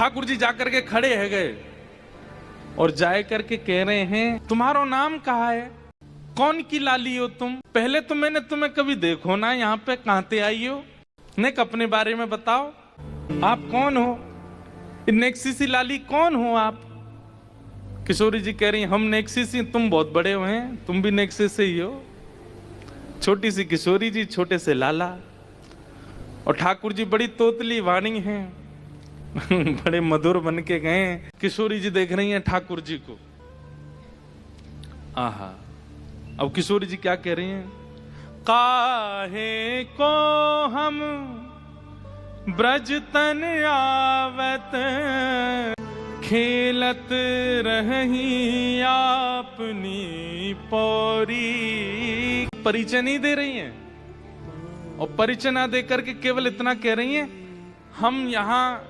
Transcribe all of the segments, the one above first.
ठाकुर जी जाकर के खड़े है गए और जाए करके कह रहे हैं, तुम्हारा नाम कहा है, कौन की लाली हो तुम? पहले तो मैंने तुम्हें कभी देखो ना, यहाँ पे कहां से आई हो? नेक अपने बारे में बताओ, आप कौन हो? नेक्सिसी लाली कौन हो आप? किशोरी जी कह रही, हम नेक्सिसी, तुम बहुत बड़े हुए हैं, तुम भी नेक्सिस से ही हो। छोटी सी किशोरी जी, छोटे से लाला। और ठाकुर जी बड़ी तोतली वाणी हैं बड़े मधुर बन के गए। किशोरी जी देख रही हैं ठाकुर जी को। आहा, अब किशोरी जी क्या कह रही हैं? काहे को हम ब्रज तन आवत, खेलत रही आपनी पौरी। परिचय नहीं दे रही हैं, और परिचय ना देकर के केवल इतना कह रही हैं, हम यहाँ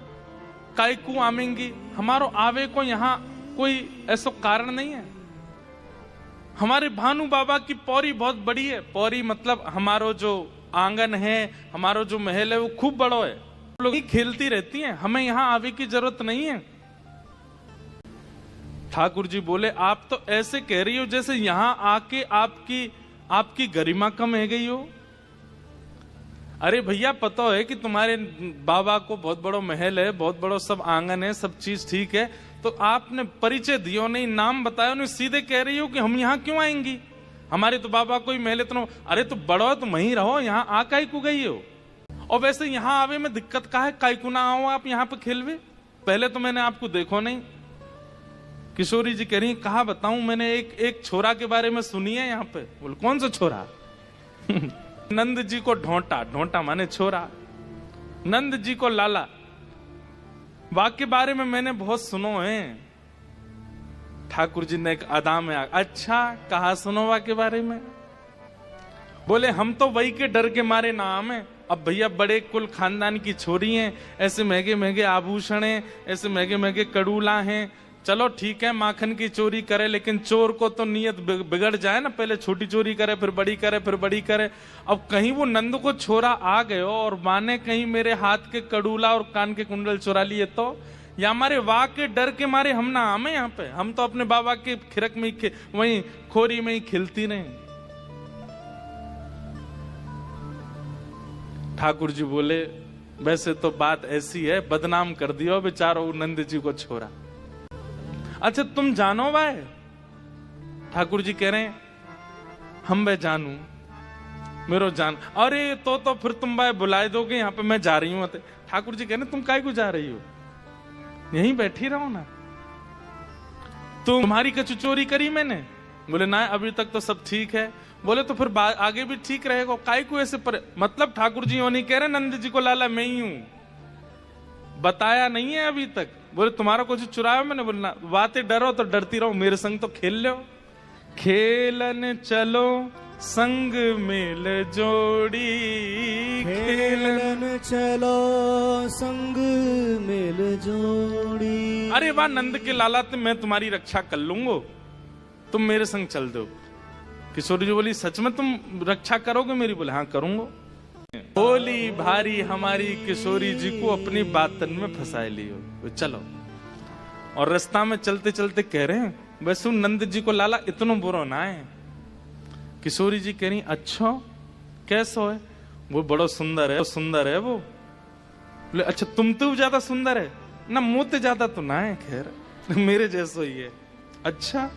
कायकू आवेंगी, हमारो आवे को यहाँ कोई ऐसा कारण नहीं है। हमारे भानु बाबा की पौरी बहुत बड़ी है। पौरी मतलब हमारो जो आंगन है, हमारो जो महल है, वो खूब बड़ा है, लोग ही खेलती रहती हैं, हमें यहाँ आवे की जरूरत नहीं है। ठाकुर जी बोले, आप तो ऐसे कह रही हो जैसे यहाँ आके आपकी गरिमा कम है गई हो। अरे भैया, पता है कि तुम्हारे बाबा को बहुत बड़ा महल है, बहुत बड़ा सब आंगन है, सब चीज ठीक है, तो आपने परिचय दियो नहीं, नाम बताया नहीं, सीधे कह रही हो कि हम यहाँ क्यों आएंगी, हमारे तो बाबा कोई महल इतना। अरे तो बड़ो तो वहीं रहो, यहाँ आ काई को गई हो? और वैसे यहाँ आवे में दिक्कत का है, काई को ना आओ आप यहाँ पे खेलवे? पहले तो मैंने आपको देखो नहीं। किशोरी जी कह रही, कहा बताऊं, मैंने एक छोरा के बारे में सुनी है यहाँ पे। बोल, कौन सा छोरा? नंद जी को ढोंटा, ढोंटा माने छोरा, नंद जी को लाला। वाक्य बारे में मैंने बहुत सुनो है। ठाकुर जी ने एक अदा में अच्छा कहा, सुनो वाक्य बारे में? बोले, हम तो वही के डर के मारे नाम है। अब भैया बड़े कुल खानदान की छोरी हैं, ऐसे महंगे महंगे आभूषण हैं, ऐसे महंगे महंगे कड़ूला हैं, चलो ठीक है माखन की चोरी करे, लेकिन चोर को तो नियत बिगड़ जाए ना, पहले छोटी चोरी करे, फिर बड़ी करे, फिर बड़ी करे। अब कहीं वो नंद को छोरा आ गए और माने कहीं मेरे हाथ के कड़ूला और कान के कुंडल चुरा लिए तो, या हमारे वाह के डर के मारे हम ना आमे यहाँ पे, हम तो अपने बाबा के खिरक में वहीं खोरी में ही खिलती रहे। ठाकुर जी बोले, वैसे तो बात ऐसी है, बदनाम कर दियो बेचारो नंद जी को छोरा। अच्छा तुम जानो भाई? ठाकुर जी कह रहे हैं, हम वह जानू, मेरो जान। अरे तो फिर तुम भाई बुलाए दोगे यहाँ पे, मैं जा रही हूँ। ठाकुर जी कह रहे, तुम काहे को जा रही हो, यहीं बैठी रहो ना। तुम्हारी कछु चोरी करी मैंने? बोले ना, अभी तक तो सब ठीक है। बोले तो फिर आगे भी ठीक रहेगा, काहे को ऐसे मतलब ठाकुर जी नहीं कह रहे नंद जी को लाला मैं ही हूं, बताया नहीं है अभी तक। बोले तुम्हारा कुछ चुराया मैंने? बोलना बातें डरो तो डरती रहो, मेरे संग तो खेल लो। खेलन चलो संग मेल जोड़ी, खेलन चलो संग मेल जोड़ी। अरे वाह नंद के लाला, तो मैं तुम्हारी रक्षा कर लूंगा, तुम मेरे संग चल दो। किशोरी जी बोली, सच में तुम रक्षा करोगे मेरी? बोले हाँ करूंगा। बोली भारी हमारी किशोरी जी को अपनी बातन में फंसा लियो, चलो। और रास्ता में चलते चलते कह रहे हैं, वैसे नंद जी को लाला इतना बुरा ना है। किशोरी जी कह रही, अच्छा कैसो है? वो बड़ा सुंदर है, सुंदर है वो। बोले अच्छा तुम तो ज्यादा सुंदर है ना, मुंह तो ज्यादा तो ना है, खैर मेरे जैसो ही है। अच्छा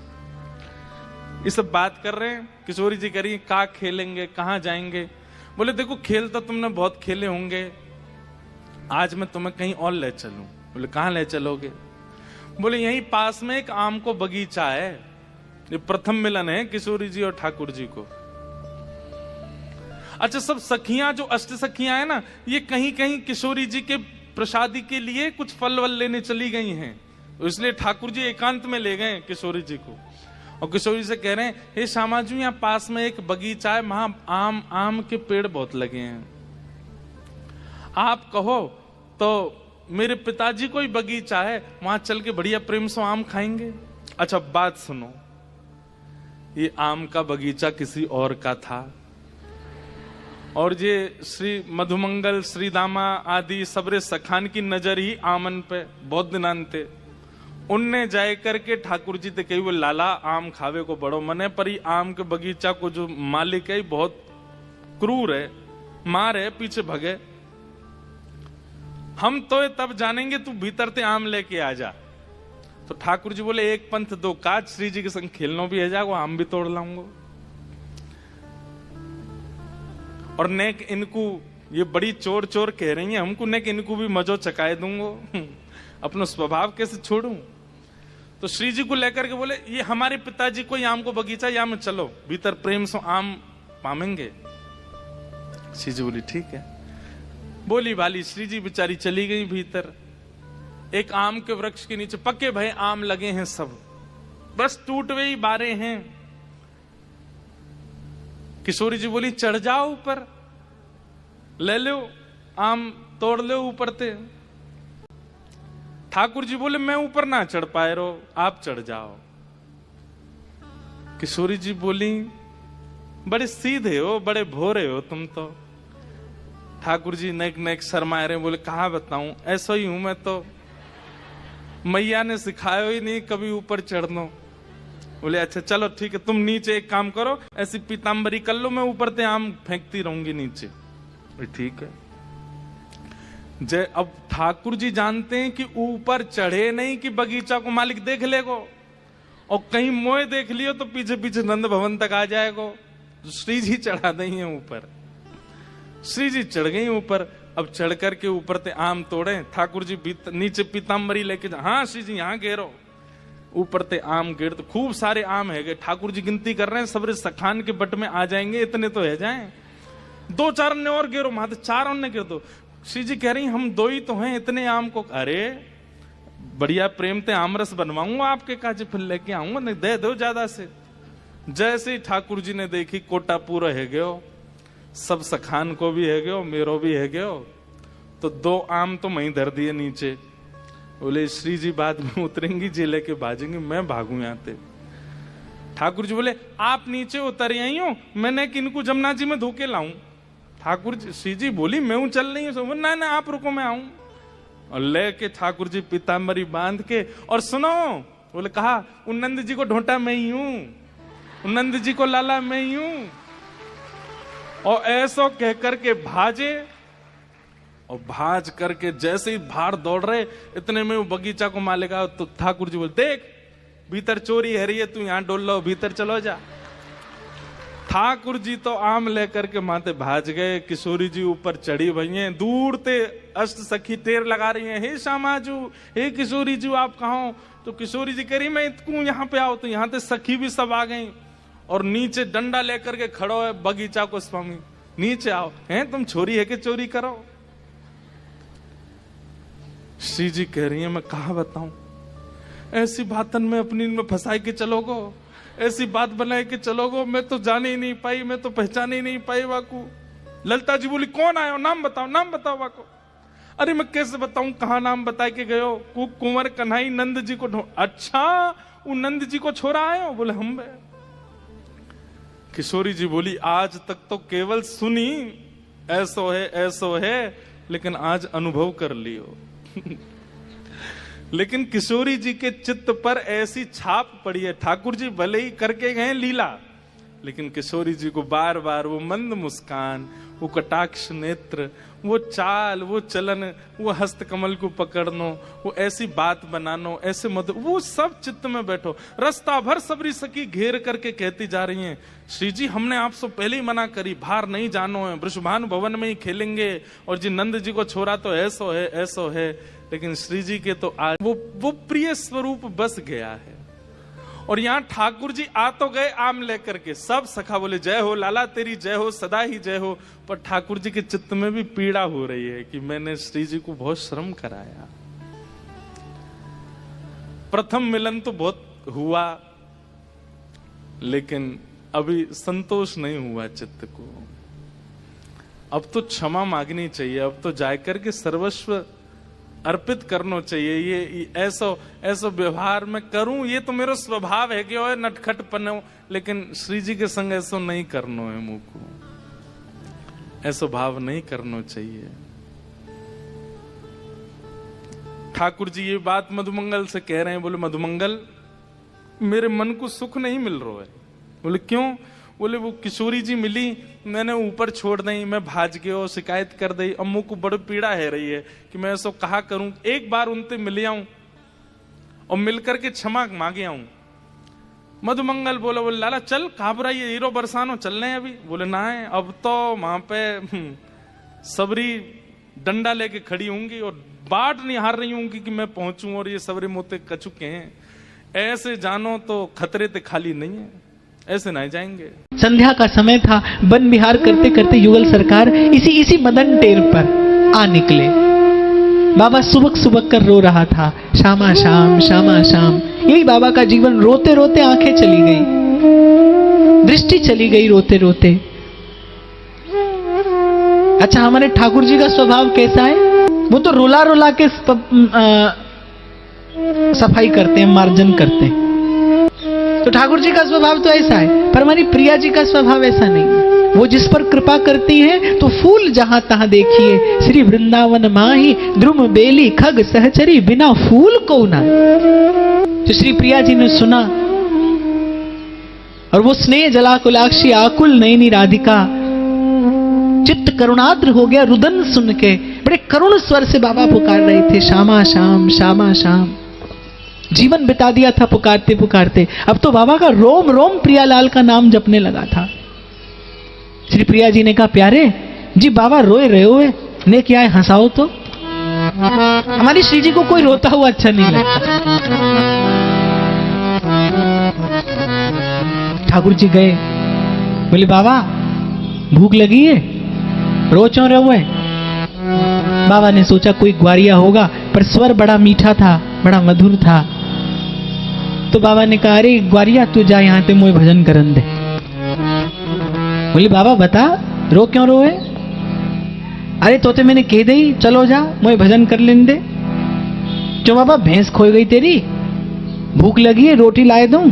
ये सब बात कर रहे हैं। किशोरी जी कह रही, कहाँ खेलेंगे, कहाँ जाएंगे? बोले देखो खेल तो तुमने बहुत खेले होंगे, आज मैं तुम्हें कहीं और ले चलूं। बोले कहाँ ले चलोगे? बोले यहीं पास में एक आम को बगीचा है। ये प्रथम मिलन है किशोरी जी और ठाकुर जी को। अच्छा सब सखियां, जो अष्ट सखियां है ना, ये कहीं कहीं किशोरी जी के प्रसादी के लिए कुछ फल वल लेने चली गई हैं, तो इसलिए ठाकुर जी एकांत में ले गए किशोरी जी को। और किशोरी से कह रहे हैं, हे श्यामा जी यहाँ पास में एक बगीचा है, वहां आम के पेड़ बहुत लगे हैं, आप कहो तो मेरे पिताजी को ही बगीचा है, वहां चल के बढ़िया प्रेम से आम खाएंगे। अच्छा बात सुनो, ये आम का बगीचा किसी और का था। और ये श्री मधुमंगल, श्री दामा आदि सबरे सखान की नजर ही आमन पे बहुत दिनान थे। उनने जाए करके ठाकुर जी ते कही वो लाला आम खावे को बड़ो मने, पर ही आम के बगीचा को जो मालिक है बहुत क्रूर है, मार है, पीछे भगे। हम तो तब जानेंगे, तू भीतर ते आम लेके आ जा। तो ठाकुर जी बोले एक पंथ दो काज, श्री जी के संग खेलनो भी है जागो, आम भी तोड़ लाऊंगो। और नेक इनको ये बड़ी चोर चोर कह रही है हमको, नेक इनको भी मजो चकाए दूंगो, अपना स्वभाव कैसे छोड़ूं। तो श्री जी को लेकर के बोले ये हमारे पिताजी को आम को बगीचा, या में चलो भीतर प्रेम से आम पामेंगे। श्री जी बोली ठीक है। बोली वाली श्री जी बेचारी चली गई भीतर। एक आम के वृक्ष के नीचे पक्के भय आम लगे हैं सब, बस टूट हुए बारे हैं। किशोरी जी बोली चढ़ जाओ ऊपर, ले लो आम तोड़ लो ऊपर ते। ठाकुर जी बोले मैं ऊपर ना चढ़ पाए रो, आप चढ़ जाओ। किशोरी जी बोली बड़े सीधे हो, बड़े भोरे हो तुम तो। ठाकुर जी नेक नेक शर्माए रहे, बोले कहा बताऊं, ऐसा ही हूं मैं तो, मैया ने सिखाया ही नहीं कभी ऊपर चढ़ना। बोले अच्छा चलो ठीक है, तुम नीचे एक काम करो, ऐसी पीताम्बरी कर लो, मैं ऊपर ते आम फेंकती रहूंगी नीचे। ठीक है। जय अब ठाकुर जी जानते हैं कि ऊपर चढ़े नहीं कि बगीचा को मालिक देख लेगो, और कहीं मोए देख लियो तो पीछे पीछे नंद भवन तक आ जाएगो। तो श्री जी चढ़ा देंगे ऊपर। श्री जी चढ़ गई ऊपर। अब चढ़ करके ऊपर ते आम तोड़े। ठाकुर जी नीचे पीताम्बरी लेके जा। हाँ श्री जी यहाँ गेरो। ऊपर ते आम गिर, तो खूब सारे आम है गए। ठाकुर जी गिनती कर रहे हैं, सबरे सखान के बट में आ जाएंगे, इतने तो है जाएं। दो चार ने और गिरो, माते चार ने गिर दो। श्री जी कह रही हम दो ही तो हैं, इतने आम को, अरे बढ़िया प्रेम ते आमरस बनवाऊंगा आपके काजे, फिर लेके आऊंगा, नहीं दे दो ज्यादा से। जैसे ठाकुर जी ने देखी कोटा पूरा है गयो, सब सखान को भी है गयो, मेरो भी है गयो, तो दो आम तो मैं धर दिए नीचे। बोले श्री जी बाद में उतरेंगी, जे लेके भाजेंगे, मैं भागू यहाँ ते। ठाकुर जी बोले आप नीचे उतर आई हो, मैंने किनको जमुना जी में धोके लाऊं। ठाकुर जी, श्री जी बोली मैं चल रही हूँ, ना ना आप रुको मैं आऊं। और लेके ठाकुर जी पीताम्बरी बांध के, और सुनो, बोले कहा नंद जी को ढोंटा मैं ही हूं, नंद जी को लाला मैं ही हूं। और ऐसो कह करके भाजे, और भाज करके जैसे ही बाहर दौड़ रहे, इतने में वो बगीचा को मालिक आया। तो ठाकुर जी बोले देख भीतर चोरी है रही है, तू यहां डोल लो, भीतर चलो जा। ठाकुर जी तो आम लेकर के माते भाज गए। किशोरी जी ऊपर चढ़ी भई हैं, दूर ते अष्ट सखी टेर लगा रही हैं, हे श्यामाजू, हे किशोरी जी आप कहाँ हो। तो किशोरी जी कह रही मैं इतकू यहाँ पे आओ। तो यहाँ ते सखी भी सब आ गई, और नीचे डंडा लेकर के खड़ो है बगीचा को स्वामी, नीचे आओ, हैं तुम छोरी है कि चोरी करो। श्री जी कह रही है मैं कहा बताऊं, ऐसी बातन में अपनी में फंसाई के चलोगो, ऐसी बात बनाए के चलोगो, मैं तो जाने ही नहीं पाई, मैं तो पहचान ही नहीं पाई वाकू। ललिता जी बोली कौन आयो, नाम बताओ वाको। अरे मैं कैसे बताऊं, कहा नाम बता के गयो, कुंवर कन्हई नंद जी को। अच्छा वो नंद जी को छोरा आयो, बोले हम। किशोरी जी बोली आज तक तो केवल सुनी, ऐसो है, लेकिन आज अनुभव कर लियो। लेकिन किशोरी जी के चित्त पर ऐसी छाप पड़ी है, ठाकुर जी भले ही करके गए लीला, लेकिन किशोरी जी को बार बार वो मंद मुस्कान, वो कटाक्ष नेत्र, वो चाल, वो चलन, वो हस्त कमल को पकड़नो, वो ऐसी बात बनानो, ऐसे मधुर, वो सब चित्त में बैठो। रास्ता भर सबरी सखी घेर करके कहती जा रही हैं श्री जी हमने आपसे पहले ही मना करी, बाहर नहीं जानो है, वृषभानु भवन में ही खेलेंगे, और जी नंद जी को छोरा तो ऐसो है। लेकिन श्री जी के तो आज वो प्रिय स्वरूप बस गया है। और यहाँ ठाकुर जी आ तो गए आम लेकर के, सब सखा बोले जय हो लाला तेरी जय हो, सदा ही जय हो। पर ठाकुर जी के चित्त में भी पीड़ा हो रही है कि मैंने श्री जी को बहुत श्रम कराया। प्रथम मिलन तो बहुत हुआ, लेकिन अभी संतोष नहीं हुआ चित्त को। अब तो क्षमा मांगनी चाहिए, अब तो जाकर के सर्वस्व अर्पित करना चाहिए। ये ऐसा व्यवहार मैं करूं, ये तो मेरा स्वभाव है कि ओए नटखट पनो, लेकिन श्री जी के संग ऐसा नहीं करना है मुझको। ऐसा भाव नहीं करना चाहिए। ठाकुर जी ये बात मधुमंगल से कह रहे हैं। बोले मधुमंगल, मेरे मन को सुख नहीं मिल रहा है। बोले क्यों? बोले वो किशोरी जी मिली, मैंने ऊपर छोड़ दी, मैं भाज गयो, शिकायत कर दी, अम्मू को बड़ी पीड़ा है रही है कि मैं ऐसा कहा करूं, एक बार उनसे मिल आऊं और मिलकर के क्षमा मांगे आऊं। मधुमंगल बोले लाला चल, घबराइए, हीरो बरसानो, चल रहे हैं अभी। बोले ना है, अब तो वहां पे सबरी डंडा लेके खड़ी होंगी और बाट नहीं हार रही होंगी कि मैं पहुंचूं, और ये सबरे मोते कचुके हैं। ऐसे जानो तो खतरे ते खाली नहीं है, ऐसे नहीं जाएंगे। संध्या का समय था। वन विहार करते करते युगल सरकार इसी मदन टेर पर आ निकले। बाबा सुबक सुबक कर रो रहा था, श्यामा श्याम श्यामा श्याम। यही बाबा का जीवन, रोते रोते आंखें चली गई, दृष्टि चली गई रोते रोते। अच्छा, हमारे ठाकुर जी का स्वभाव कैसा है? वो तो रुला रुला के सफाई करते हैं, मार्जन करते हैं। तो ठाकुर जी का स्वभाव तो ऐसा है, पर हमारी प्रिया जी का स्वभाव ऐसा नहीं है। वो जिस पर कृपा करती है तो फूल जहां तहां देखिए, श्री वृंदावन माही द्रुम बेली खग सहचरी, बिना फूल को ना। तो श्री प्रिया जी ने सुना और वो स्नेह जलाकुलाक्षी आकुल नयनी राधिका चित्त करुणाद्र हो गया। रुदन सुन के बड़े करुण स्वर से बाबा पुकार रहे थे, श्यामा श्याम श्यामा श्याम। जीवन बिता दिया था पुकारते पुकारते। अब तो बाबा का रोम रोम प्रियालाल का नाम जपने लगा था। श्री प्रिया जी ने कहा, प्यारे जी बाबा रोए रहे हुए ने क्या है, हंसाओ तो। हमारी श्री जी को कोई रोता हुआ अच्छा नहीं लगता। ठाकुर जी गए, बोले बाबा भूख लगी है, रो क्यों रहे हुए? बाबा ने सोचा कोई ग्वारिया होगा, पर स्वर बड़ा मीठा था, बड़ा मधुर था। तो बाबा ने कहा, अरे ग्वारिया तू जा यहां पे, मुझे भजन करन दे। बोले बाबा बता, रो क्यों रोए? अरे तोते मैंने कह दी, चलो जा, मुझे भजन कर लेने दे। क्यों बाबा, भैंस खोई गई तेरी, भूख लगी है, रोटी लाए दूं?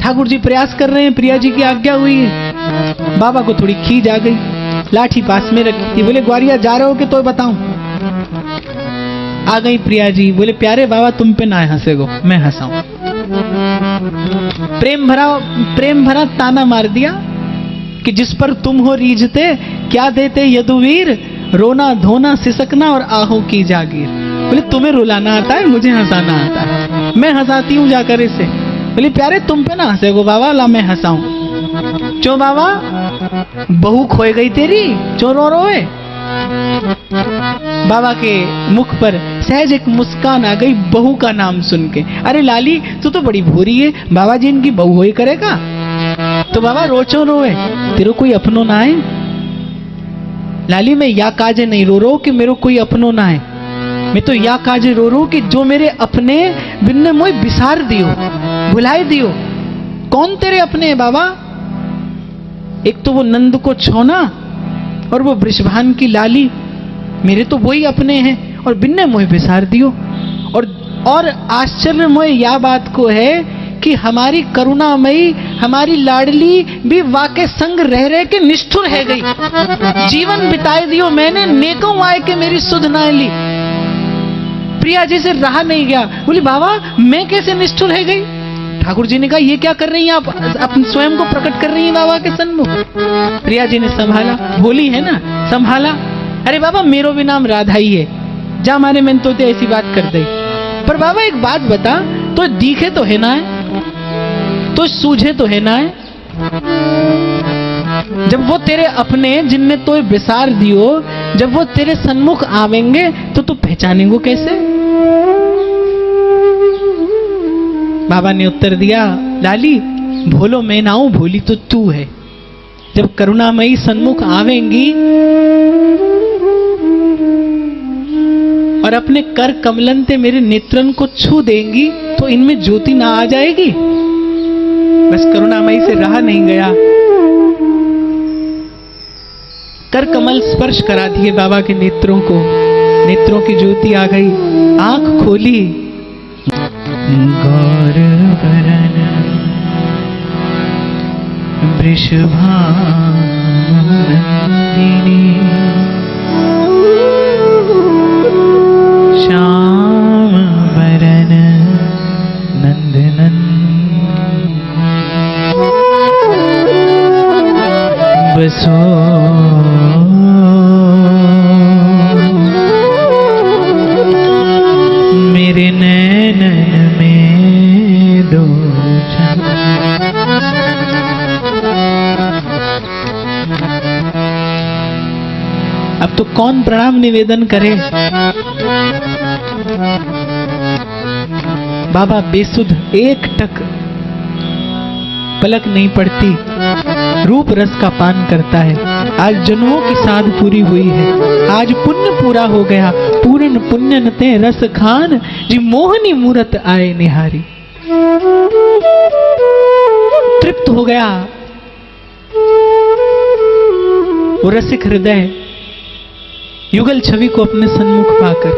ठाकुर जी प्रयास कर रहे हैं, प्रिया जी की आज्ञा हुई है। बाबा को थोड़ी खींच आ गई, लाठी पास में रखी थी। बोले ग्वारिया जा रहे हो कि तो बताऊं? आ गई प्रिया जी। बोले प्यारे बाबा तुम पे ना हंसेगो, मैं हंसाऊं। प्रेम भरा ताना मार दिया कि जिस पर तुम हो रीझते, क्या देते यदुवीर, रोना धोना सिसकना और आहों की जागीर। बोले तुम्हें रुलाना आता है, मुझे हंसाना आता है, मैं हंसाती हूं जाकर इसे। बोले प्यारे तुम पे ना हंसेगो बाबा, ला मैं हंसाऊं। क्यों बाबा, बहू खोई गई तेरी, क्यों रो रोए? बाबा के मुख पर सहज एक मुस्कान आ गई बहू का नाम सुन के। अरे लाली तू तो बड़ी भोरी है, बाबा जी इनकी बहू होई करेगा। तो बाबा रोचो रोए, तेरे कोई अपनो ना है? लाली मैं या काजे नहीं रो रो कि मेरे कोई अपनो ना है, मैं तो या काजे रो रो कि जो मेरे अपने बिन्ने मोई बिसार दियो, भुलाए दियो। कौन तेरे अपने है बाबा? एक तो वो नंद को छोना और वो वृषभान की लाली, मेरे तो वही अपने हैं और बिन्ने मोह बिसार दियो। और आश्चर्य मोह या बात को है कि हमारी करुणामयी, हमारी लाडली भी वाके संग रह रहे के निष्ठुर है गई। जीवन बिताए दियो मैंने, नेकों आए के मेरी सुध ना ली। प्रिया जी से रहा नहीं गया। बोली बाबा मैं कैसे निष्ठुर है गई? ठाकुर जी ने कहा ये क्या कर रही हैं आप, अपने स्वयं को प्रकट कर रही हैं बाबा के सन्मुख। प्रिया जी ने संभाला, भोली है ना, संभाला। अरे बाबा मेरो भी नाम राधा ही है, जा मारे मैंने तो ऐसी बात कर दी। पर बाबा एक बात बता, तो दिखे तो है ना है, तो सूझे तो है ना है। जब वो तेरे अपने जिनने तो बिसार दियो, जब वो तेरे सन्मुख आवेंगे तो तू पहचानेंगे कैसे? बाबा ने उत्तर दिया, लाली भोलो मैं ना हूं, भोली तो तू है। जब करुणामयी सन्मुख आवेंगी और अपने कर कमलन से मेरे नेत्रन को छू देंगी तो इनमें ज्योति ना आ जाएगी? बस करुणामयी से रहा नहीं गया, कर कमल स्पर्श करा दिए बाबा के नेत्रों को, नेत्रों की ज्योति आ गई। आंख खोली, गौर वरन वृषभानंदिनी श्याम बरन नंदनन बसो मेरे नैनन में दो अब तो कौन प्रणाम निवेदन करे। बाबा बेसुध एक टक पलक नहीं पड़ती, रूप रस का पान करता है। आज जन्मों की साध पूरी हुई है, आज पुण्य पूरा हो गया। पूर्ण पुण्य नते रस खान, जी मोहनी मूरत आए निहारी। तृप्त हो गया वो रसिक हृदय युगल छवि को अपने सन्मुख पाकर।